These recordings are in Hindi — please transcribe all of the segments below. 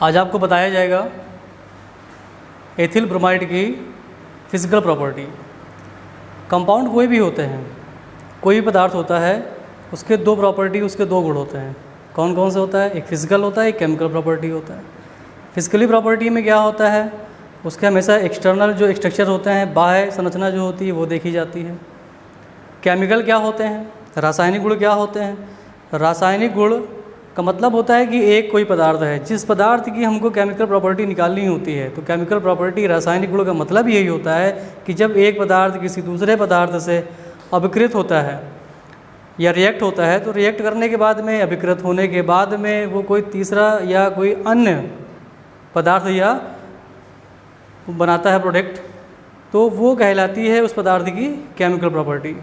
आज आपको बताया जाएगा एथिल ब्रोमाइड की फिजिकल प्रॉपर्टी। कंपाउंड कोई भी होते हैं, कोई भी पदार्थ होता है, उसके दो प्रॉपर्टी, उसके दो गुण होते हैं। कौन कौन से होता है? एक फिजिकल होता है, एक केमिकल प्रॉपर्टी होता है। फिजिकली प्रॉपर्टी में क्या होता है, उसके हमेशा एक्सटर्नल जो स्ट्रक्चर होते हैं, बाह्य संरचना जो होती है वो देखी जाती है। केमिकल क्या होते हैं, रासायनिक गुण क्या होते हैं? रासायनिक गुण का मतलब होता है कि एक कोई पदार्थ है, जिस पदार्थ की हमको केमिकल प्रॉपर्टी निकालनी होती है, तो केमिकल प्रॉपर्टी रासायनिक गुण का मतलब यही होता है कि जब एक पदार्थ किसी दूसरे पदार्थ से अभिकृत होता है या रिएक्ट होता है, तो रिएक्ट करने के बाद में, अभिकृत होने के बाद में वो कोई तीसरा या कोई अन्य पदार्थ या बनाता है प्रोडक्ट, तो वो कहलाती है उस पदार्थ की केमिकल प्रॉपर्टी।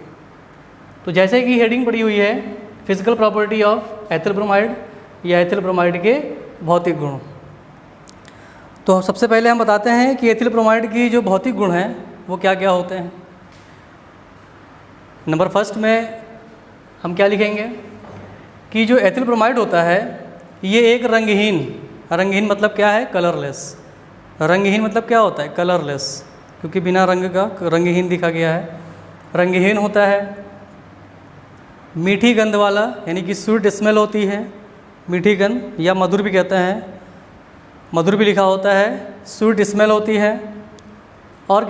तो जैसे कि हेडिंग पड़ी हुई है physical property of ethyl bromide या एथिल ब्रोमाइड के भौतिक गुण। तो सबसे पहले हम बताते हैं कि एथिल ब्रोमाइड की जो भौतिक गुण हैं वो क्या क्या होते हैं। नंबर फर्स्ट में हम क्या लिखेंगे कि जो एथिल ब्रोमाइड होता है ये एक रंगहीन, रंगहीन मतलब क्या है? कलरलेस। रंगहीन मतलब क्या होता है? कलरलेस, क्योंकि बिना रंग का रंगहीन लिखा गया है। रंगहीन होता है, मीठी गंध वाला, यानी कि स्वीट स्मेल होती है, मीठी गंध, या मधुर भी कहते हैं, मधुर भी लिखा होता है, स्वीट स्मेल होती है। और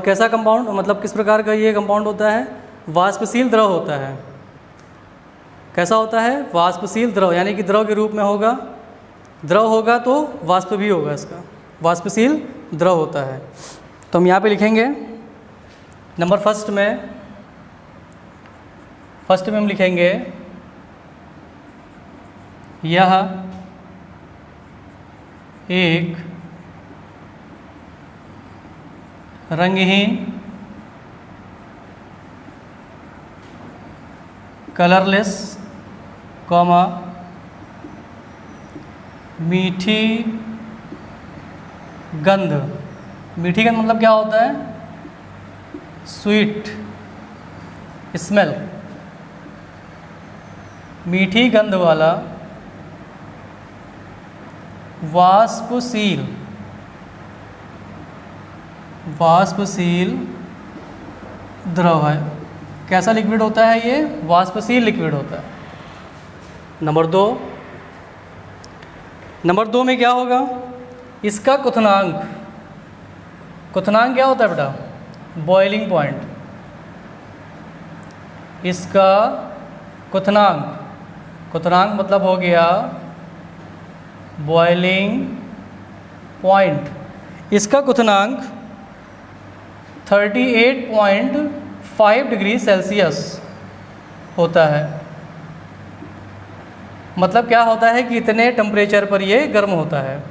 कैसा कंपाउंड, मतलब किस प्रकार का ये कंपाउंड होता है? वाष्पशील द्रव होता है। कैसा होता है? वाष्पशील द्रव, यानी कि द्रव के रूप में होगा। द्रव होगा तो वाष्प भी होगा, इसका वाष्पशील द्रव होता है। तो हम यहाँ पे लिखेंगे नंबर फर्स्ट में हम लिखेंगे यह एक रंगहीन, कलरलेस, कॉमा मीठी गंध। मीठी गंध मतलब क्या होता है? Sweet smell. मीठी गंध वाला वाष्पशील द्रव है। कैसा लिक्विड होता है ये? वाष्पशील लिक्विड होता है। नंबर दो में क्या होगा? इसका क्वथनांक। क्वथनांक क्या होता है बेटा? Boiling point. इसका क्वथनांक मतलब हो गया बॉइलिंग पॉइंट। इसका क्वथनांक 38.5 डिग्री सेल्सियस होता है। मतलब क्या होता है कि इतने टेम्परेचर पर ये गर्म होता है।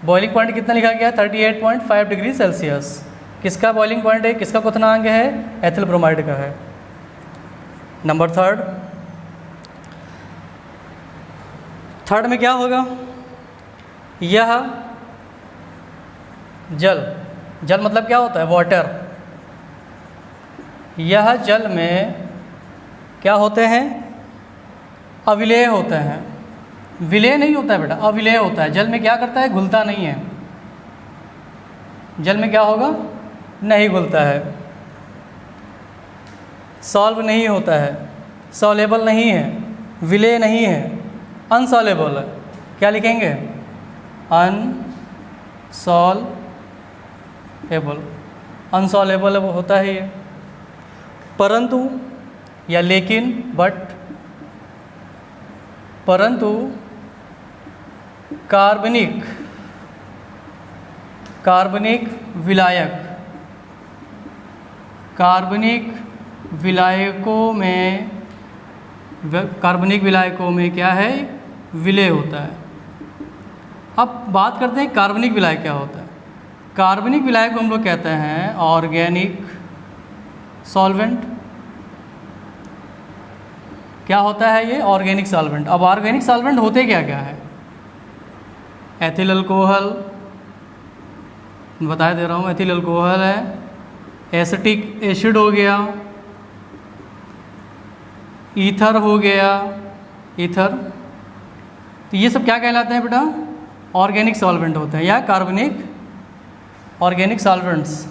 बॉइलिंग पॉइंट कितना लिखा गया? 38.5 डिग्री सेल्सियस। किसका बॉइलिंग पॉइंट है? किसका क्वथनांक है? एथिल ब्रोमाइड का है। नंबर थर्ड में क्या होगा? यह जल मतलब क्या होता है? वाटर। यह जल में क्या होते हैं? अविलेय होते हैं। विलेय नहीं होता है बेटा, अविलेय होता है। जल में क्या करता है? घुलता नहीं है। जल में क्या होगा? नहीं घुलता है, सॉल्व नहीं होता है, सॉलेबल नहीं है, विलेय नहीं है, अनसॉलेबल है। क्या लिखेंगे? अनसॉलेबल होता है ये। परंतु या लेकिन, परंतु कार्बनिक विलायकों में क्या है? विलेय होता है। अब बात करते हैं कार्बनिक विलायक क्या होता है। कार्बनिक विलायक को हम लोग कहते हैं ऑर्गेनिक सॉल्वेंट। क्या होता है ये? Organic solvent. अब ऑर्गेनिक सॉल्वेंट होते क्या क्या है? एथिल अल्कोहल, बता दे रहा हूँ, एथिल अल्कोहल है, एसिटिक एसिड हो गया, ईथर हो गया, ईथर, तो ये सब क्या कहलाते हैं बेटा? ऑर्गेनिक सॉल्वेंट होते हैं या ऑर्गेनिक सॉल्वेंट्स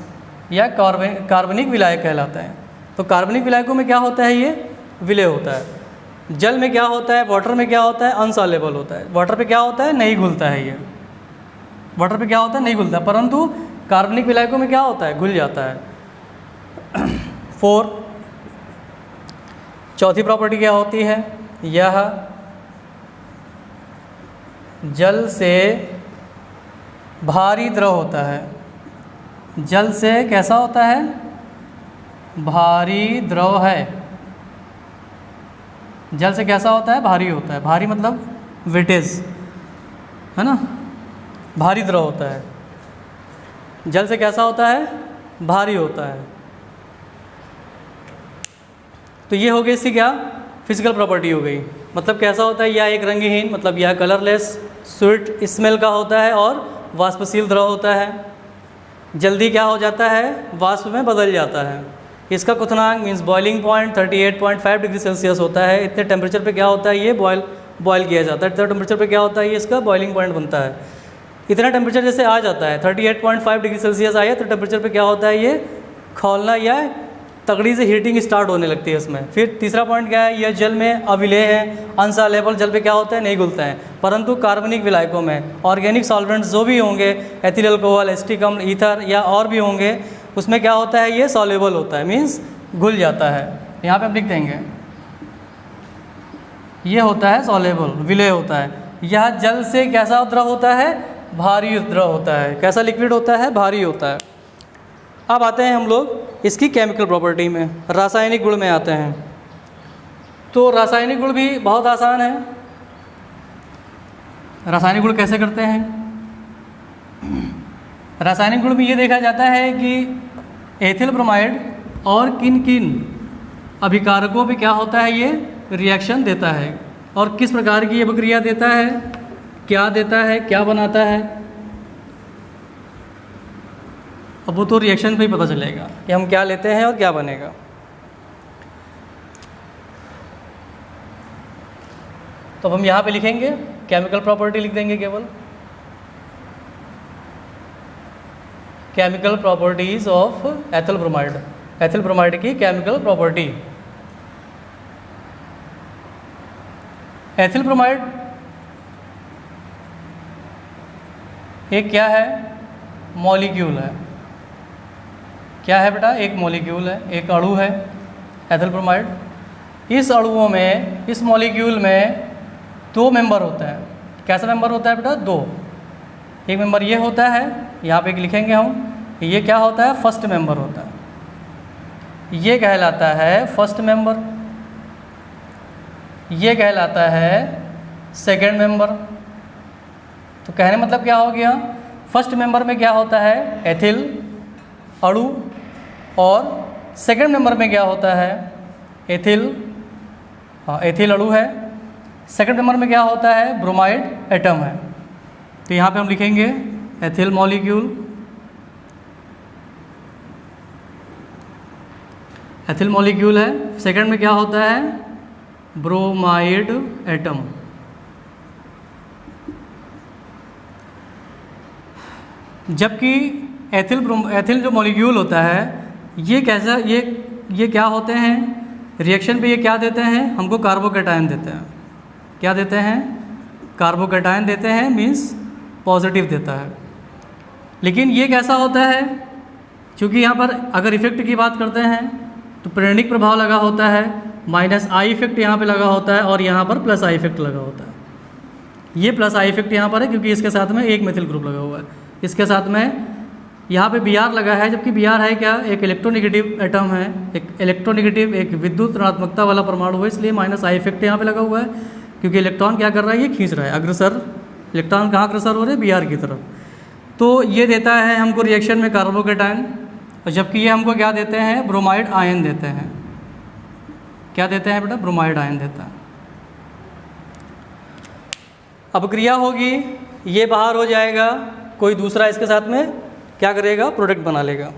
या कार्बनिक विलायक कहलाते हैं। तो कार्बनिक विलायकों में क्या होता है? ये विलय होता है। जल में क्या होता है? वाटर में क्या होता है? अनसॉल्युबल होता है। वाटर पे क्या होता है? नहीं घुलता है। ये वाटर पे क्या होता है? नहीं घुलता है। परंतु कार्बनिक विलायकों में क्या होता है? घुल जाता है। 4 चौथी प्रॉपर्टी क्या होती है? यह जल से भारी द्रव होता है। जल से कैसा होता है? भारी द्रव है। जल से कैसा होता है? भारी होता है। भारी मतलब वेटेज, है ना? भारी द्रव होता है। जल से कैसा होता है? भारी होता है। तो ये हो गई इसकी क्या? फिजिकल प्रॉपर्टी हो गई। मतलब कैसा होता है? या एक रंगहीन, मतलब यह कलरलेस, स्वीट स्मेल का होता है और वाष्पशील द्रव होता है। जल्दी क्या हो जाता है? वाष्प में बदल जाता है। इसका क्वथनांक means boiling point 38.5 degree Celsius होता है। इतने टेम्परेचर पे क्या होता है? ये बॉयल किया जाता है। इतने टेम्परेचर पे क्या होता है? ये इसका बॉइलिंग पॉइंट बनता है। इतना टेम्परेचर जैसे आ जाता है 38.5 डिग्री सेल्सियस आया तो टेम्परेचर पे क्या होता है? ये खौलना या तगड़ी से हीटिंग स्टार्ट होने लगती है इसमें। फिर तीसरा पॉइंट क्या है? यह जल में अविलेय है, अनसॉल्युबल। जल पे क्या होता है? नहीं घुलता है। परंतु कार्बनिक विलायकों में ऑर्गेनिक सॉल्वेंट्स जो भी होंगे, एथिल अल्कोहल, एसिटिक अम्ल, ईथर या और भी होंगे, उसमें क्या होता है? ये सॉल्युबल होता है, मीन्स घुल जाता है। यहाँ पे हम लिख देंगे ये होता है सॉल्युबल, विलेय होता है। यह जल से कैसा द्रव होता है? भारी द्रव होता है। कैसा लिक्विड होता है? भारी होता है। अब आते हैं हम लोग इसकी केमिकल प्रॉपर्टी में, रासायनिक गुण में आते हैं। तो रासायनिक गुण भी बहुत आसान है। रासायनिक गुण कैसे करते हैं? रासायनिक गुण में ये देखा जाता है कि एथिल ब्रोमाइड और किन किन अभिकारकों पे क्या होता है? ये रिएक्शन देता है। और किस प्रकार की ये अभिक्रिया देता है, क्या देता है, क्या बनाता है, अब वो तो रिएक्शन पे ही पता चलेगा कि हम क्या लेते हैं और क्या बनेगा। तो अब हम यहाँ पे लिखेंगे केमिकल प्रॉपर्टी लिख देंगे, केवल chemical properties of ethyl bromide. Ethyl bromide की केमिकल प्रॉपर्टी। एथिल ब्रोमाइड एक क्या है? मॉलिक्यूल है। क्या है बेटा? एक मॉलिक्यूल है, एक अणु है एथिल ब्रोमाइड। इस अणुओं में, इस मॉलिक्यूल में 2 मेंबर होते हैं। कैसा मेंबर होता है बेटा? 2। एक मेंबर ये होता है, यहाँ पे एक लिखेंगे हम, ये क्या होता है? फर्स्ट मेंबर होता है। ये कहलाता है फर्स्ट मेंबर। ये कहलाता है सेकेंड मेंबर। तो कहने मतलब क्या हो गया? फर्स्ट मेंबर में क्या होता है? एथिल अणु। और सेकेंड मेंबर में क्या होता है? एथिल अणु है। सेकेंड नंबर में क्या होता है? ब्रोमाइड एटम है। तो यहाँ पे हम लिखेंगे एथिल मॉलिक्यूल, एथिल मॉलिक्यूल है। सेकेंड में क्या होता है? Bromide atom. जबकि एथिल जो मॉलिक्यूल होता है ये कैसा, ये क्या होते हैं? रिएक्शन पे ये क्या देते हैं? हमको कार्बोकैटायन देते हैं। क्या देते हैं? कार्बोकैटायन देते हैं, मीन्स पॉजिटिव देता है। लेकिन ये कैसा होता है? क्योंकि यहाँ पर अगर इफेक्ट की बात करते हैं तो प्रेरणिक प्रभाव लगा होता है, माइनस आई इफेक्ट यहाँ पे लगा होता है और यहाँ पर प्लस आई इफेक्ट लगा होता है। ये प्लस आई इफेक्ट यहाँ पर है क्योंकि इसके साथ में एक मेथिल ग्रुप लगा हुआ है। इसके साथ में यहाँ पे Br लगा है, जबकि Br है क्या? एक इलेक्ट्रोनेगेटिव एटम है, एक इलेक्ट्रोनेगेटिव, एक विद्युत ऋणात्मकता वाला परमाणु है, इसलिए माइनस आई इफेक्ट यहाँ पे लगा हुआ है। क्योंकि इलेक्ट्रॉन क्या कर रहा है? ये खींच रहा है, अग्रसर। इलेक्ट्रॉन कहाँ अग्रसर हो रहे हैं? Br की तरफ। तो ये देता है हमको रिएक्शन में कार्बोकैटायन, और जबकि ये हमको क्या देते हैं? ब्रोमाइड आयन देते हैं। क्या देते हैं बेटा? ब्रोमाइड आयन देता है। अब क्रिया होगी, ये बाहर हो जाएगा, कोई दूसरा इसके साथ में क्या करेगा? प्रोडक्ट बना लेगा।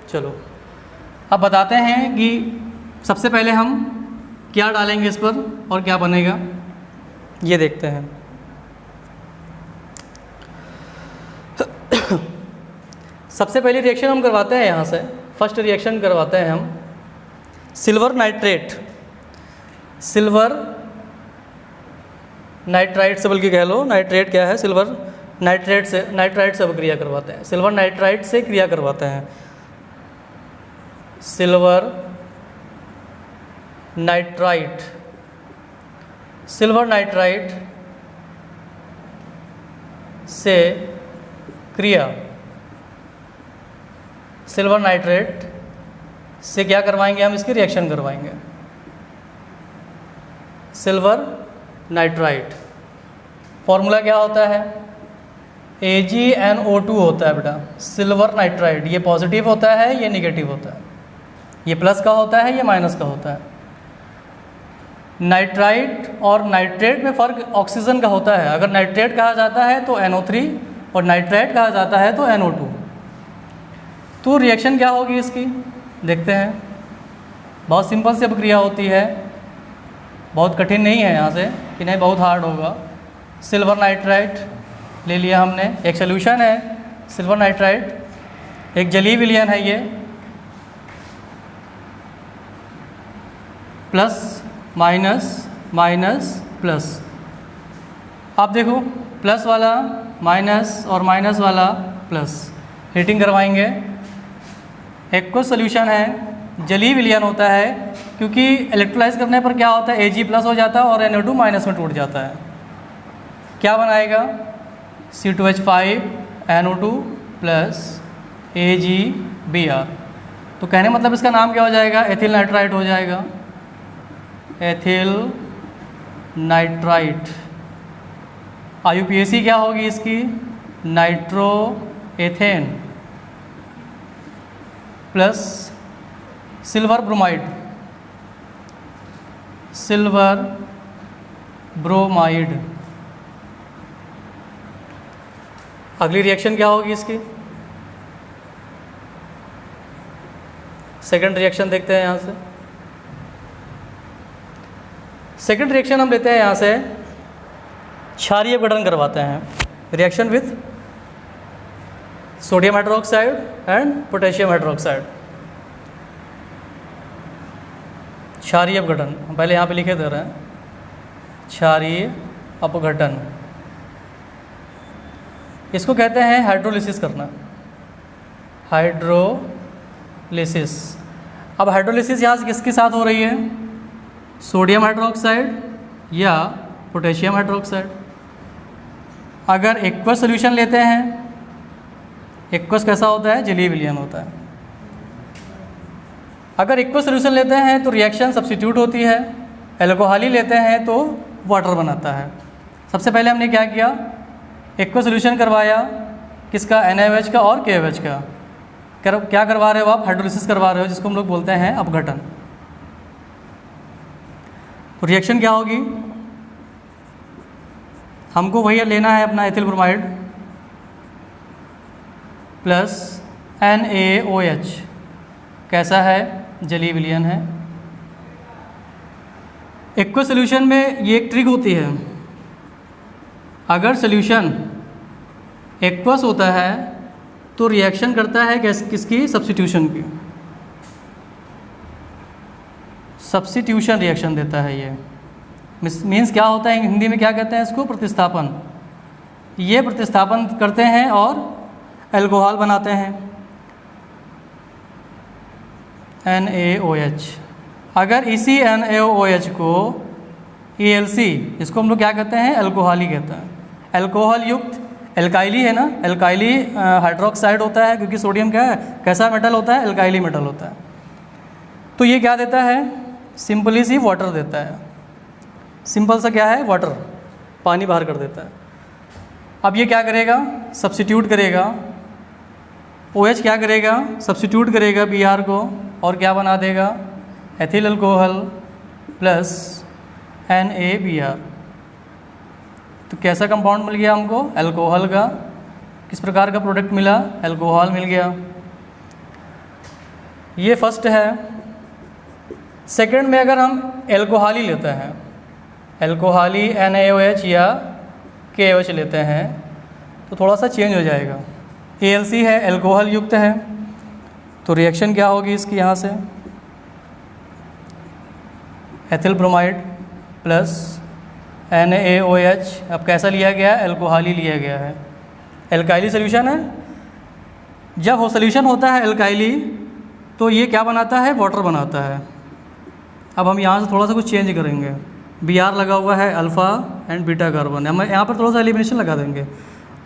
चलो अब बताते हैं कि सबसे पहले हम क्या डालेंगे इस पर और क्या बनेगा। ये देखते हैं। सबसे पहली रिएक्शन हम करवाते हैं यहाँ से, फर्स्ट रिएक्शन करवाते हैं हम सिल्वर नाइट्रेट, सिल्वर नाइट्राइट से, बल्कि कह लो नाइट्रेट क्या है, सिल्वर नाइट्रेट से, नाइट्राइट से अब क्रिया करवाते हैं, सिल्वर नाइट्राइट से क्रिया करवाते हैं। सिल्वर नाइट्राइट, सिल्वर नाइट्राइट से क्रिया, सिल्वर नाइट्रेट से क्या करवाएंगे हम, इसकी रिएक्शन करवाएंगे। सिल्वर नाइट्राइट, फॉर्मूला क्या होता है, AgNO2 होता है बेटा। सिल्वर नाइट्राइट ये पॉजिटिव होता है, ये निगेटिव होता है, ये प्लस का होता है, ये माइनस का होता है। नाइट्राइट और नाइट्रेट में फ़र्क ऑक्सीजन का होता है। अगर नाइट्रेट कहा जाता है तो NO3 और नाइट्राइट कहा जाता है तो NO2। तो रिएक्शन क्या होगी इसकी, देखते हैं। बहुत सिंपल सी प्रक्रिया होती है, बहुत कठिन नहीं है यहाँ से कि नहीं बहुत हार्ड होगा। सिल्वर नाइट्राइट ले लिया हमने, एक सोल्यूशन है सिल्वर नाइट्राइट, एक जलीय विलयन है ये, प्लस माइनस माइनस प्लस। आप देखो प्लस वाला माइनस और माइनस वाला प्लस, हीटिंग करवाएंगे। एक्वस सोल्यूशन है, जलीय विलयन होता है, क्योंकि इलेक्ट्रोलाइज करने पर क्या होता है, Ag प्लस हो जाता है और NO2 माइनस में टूट जाता है। क्या बनाएगा, C2H5NO2 प्लस AgBr। तो कहने मतलब इसका नाम क्या हो जाएगा, एथिल नाइट्राइट हो जाएगा, एथिल नाइट्राइट। IUPAC क्या होगी इसकी, nitro ethane plus silver bromide, silver bromide. अगली रिएक्शन क्या होगी इसकी, सेकंड रिएक्शन देखते हैं यहाँ से। सेकंड रिएक्शन हम लेते हैं यहाँ से, क्षारीय अपघटन करवाते हैं। Reaction with sodium hydroxide and potassium hydroxide, क्षारीय अपघटन। पहले यहाँ पे लिखे दे रहे हैं, क्षारीय अपघटन, इसको कहते हैं हाइड्रोलिसिस करना, हाइड्रोलिसिस। अब हाइड्रोलिसिस यहाँ से किसके साथ हो रही है, सोडियम हाइड्रोक्साइड या पोटेशियम हाइड्रोक्साइड। अगर एक्वस सोल्यूशन लेते हैं, एक्वस कैसा होता है, जलीय विलयन होता है। अगर एक्वस सोल्यूशन लेते हैं तो रिएक्शन सब्स्टिट्यूट होती है, एल्कोहली लेते हैं तो वाटर बनाता है। सबसे पहले हमने क्या किया, एक्वस सोल्यूशन करवाया, किसका, NaOH का और KOH का। क्या करवा रहे हो आप, हाइड्रोलिसिस करवा रहे हो, जिसको हम लोग बोलते हैं अपघटन। तो रिएक्शन क्या होगी, हमको वही लेना है अपना एथिल ब्रोमाइड प्लस NaOH, कैसा है, जलीय विलयन है। एक्वस सोल्यूशन में ये एक ट्रिक होती है, अगर सोल्यूशन एक्वस होता है तो रिएक्शन करता है किसकी, सब्स्टिट्यूशन की, सब्स्टिट्यूशन रिएक्शन देता है। ये मीन्स क्या होता है, हिंदी में क्या कहते हैं इसको, प्रतिस्थापन। ये प्रतिस्थापन करते हैं और अल्कोहल बनाते हैं, NaOH। अगर इसी NaOH को AlC, इसको हम लोग क्या कहते हैं, अल्कोहली कहते हैं। अल्कोहल युक्त, एल्काइली है ना, एल्काइली हाइड्रोक्साइड होता है, क्योंकि सोडियम क्या है, कैसा मेटल होता है, एल्काइली मेटल होता है। तो ये क्या देता है, सिंपली सी वाटर देता है, सिंपल सा क्या है, वाटर, पानी बाहर कर देता है। अब ये क्या करेगा, सब्स्टिट्यूट करेगा, OH क्या करेगा, सब्स्टिट्यूट करेगा Br को और क्या बना देगा, एथिल अल्कोहल प्लस NaBr। तो कैसा कंपाउंड मिल गया हमको, अल्कोहल का। किस प्रकार का प्रोडक्ट मिला, अल्कोहल मिल गया। ये फर्स्ट है। सेकंड में अगर हम अल्कोहली लेते हैं, एल्कोहली NaOH या KOH लेते हैं तो थोड़ा सा चेंज हो जाएगा। AlC है, एल्कोहल युक्त है, तो रिएक्शन क्या होगी इसकी, यहाँ से एथिल ब्रोमाइड प्लस NaOH। अब कैसा लिया गया है, एल्कोहली लिया गया है। एल्काइली सोल्यूशन है, जब वो सोल्यूशन होता है एल्काइली तो ये क्या बनाता है, वाटर बनाता है। अब हम यहाँ से थोड़ा सा कुछ चेंज करेंगे, Br लगा हुआ है, अल्फ़ा एंड बीटा कार्बन, हम यहाँ पर थोड़ा सा एलिमिनेशन लगा देंगे।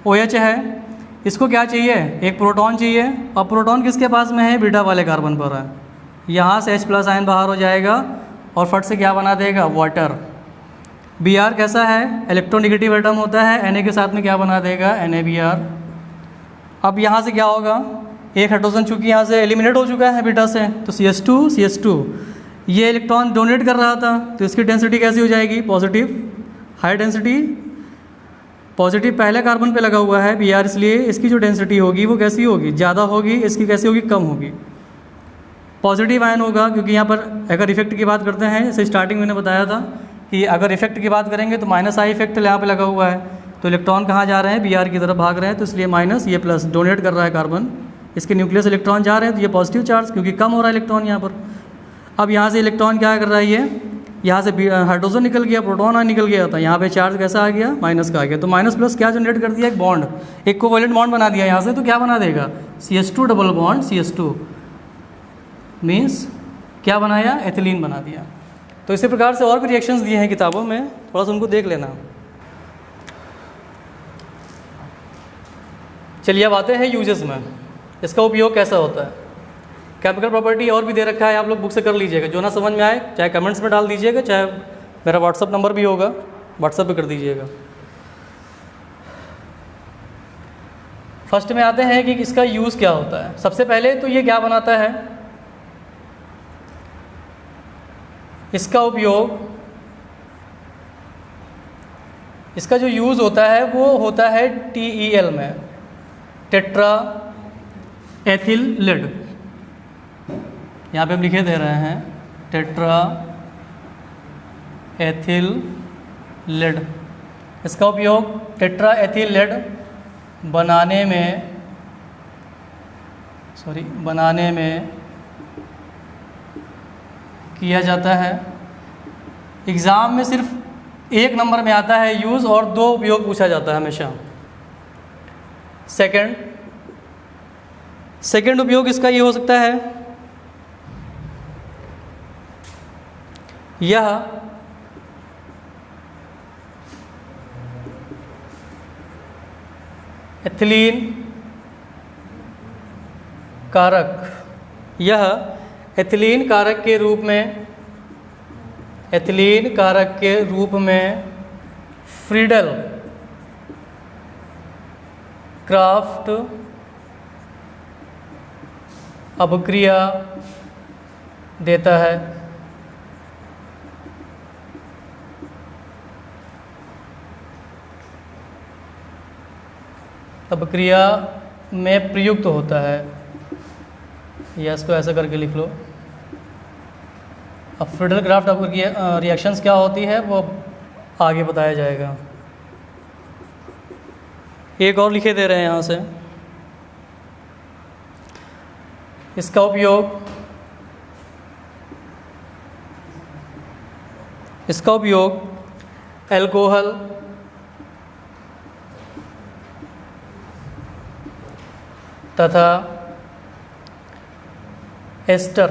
OH है, इसको क्या चाहिए, एक प्रोटॉन चाहिए, और प्रोटॉन किसके पास में है, बीटा वाले कार्बन पर है। यहाँ से H+ आयन बाहर हो जाएगा और फट से क्या बना देगा, वाटर। Br कैसा है, इलेक्ट्रोनेगेटिव एटम होता है, Na के साथ में क्या बना देगा, NaBr। अब यहाँ से क्या होगा, एक हाइड्रोजन चूँकि यहाँ से एलिमिनेट हो चुका है बीटा से, तो CH2 ये इलेक्ट्रॉन डोनेट कर रहा था, तो इसकी डेंसिटी कैसी हो जाएगी, पॉजिटिव, हाई डेंसिटी। पॉजिटिव पहले कार्बन पे लगा हुआ है Br, इसलिए इसकी जो डेंसिटी होगी वो कैसी होगी, ज़्यादा होगी, इसकी कैसी होगी, कम होगी। पॉजिटिव आयन होगा, क्योंकि यहाँ पर अगर इफेक्ट की बात करते हैं, जैसे स्टार्टिंग मैंने बताया था कि अगर इफेक्ट की बात करेंगे तो -I इफेक्ट यहाँ पे लगा हुआ है, तो इलेक्ट्रॉन कहाँ जा रहे हैं, Br की तरफ भाग रहे हैं, तो इसलिए माइनस, ये प्लस डोनेट कर रहा है कार्बन, इसके न्यूक्लियस इलेक्ट्रॉन जा रहे हैं, तो ये पॉजिटिव चार्ज, क्योंकि कम हो रहा है इलेक्ट्रॉन यहाँ पर। अब यहाँ से इलेक्ट्रॉन क्या कर रहा है, ये यहाँ से हाइड्रोजन निकल गया, प्रोटॉन निकल गया था, यहाँ पे चार्ज कैसा आ गया, माइनस का आ गया, तो माइनस प्लस क्या जनरेट कर दिया, एक बॉन्ड, एक कोवैलेंट बॉन्ड बना दिया यहाँ से, तो क्या बना देगा, CH2 double bond CH2 means क्या बनाया, एथिलीन बना दिया। तो इसी प्रकार से और भी रिएक्शंस दिए हैं किताबों में, थोड़ा सा उनको देख लेना। चलिए अब आते हैं यूजेस में, इसका उपयोग कैसा होता है। केमिकल प्रॉपर्टी और भी दे रखा है, आप लोग बुक से कर लीजिएगा, जो ना समझ में आए चाहे कमेंट्स में डाल दीजिएगा, चाहे मेरा व्हाट्सअप नंबर भी होगा, व्हाट्सअप पे कर दीजिएगा। फर्स्ट में आते हैं कि इसका यूज़ क्या होता है। सबसे पहले तो ये क्या बनाता है, इसका उपयोग, इसका जो यूज़ होता है वो होता है TEL में, टेट्रा एथिल लेड। यहाँ पे हम लिखे दे रहे हैं टेट्रा एथिल लेड। इसका उपयोग टेट्रा एथिल लेड बनाने में किया जाता है। एग्ज़ाम में सिर्फ एक नंबर में आता है यूज़, और 2 उपयोग पूछा जाता है हमेशा। सेकंड उपयोग इसका ये हो सकता है, यह एथिलीन कारक के रूप में फ्रीडल क्राफ्ट अभिक्रिया देता है। अभिक्रिया में प्रयुक्त होता है, या इसको ऐसा करके लिख लो। अब फ्रीडल क्राफ्ट अभिक्रिया रिएक्शंस क्या होती है वो आगे बताया जाएगा। एक और लिखे दे रहे हैं यहाँ से, इसका उपयोग एल्कोहल तथा एस्टर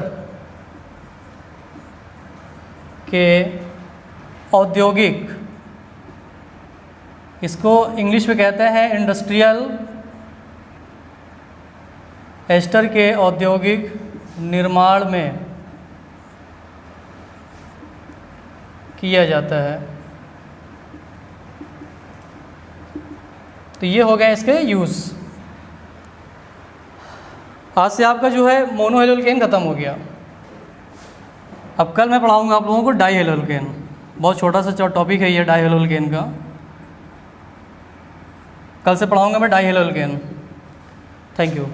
के औद्योगिक, इसको इंग्लिश में कहते हैं इंडस्ट्रियल, एस्टर के औद्योगिक निर्माण में किया जाता है। तो ये हो गया इसके यूज़। आज से आपका जो है मोनोहेलोल्केन ख़त्म हो गया। अब कल मैं पढ़ाऊंगा आप लोगों को डाईहेलोल्केन, बहुत छोटा सा टॉपिक है ये डाईहेलोल्केन का। कल से पढ़ाऊंगा मैं डाईहेलोल्केन। Thank you.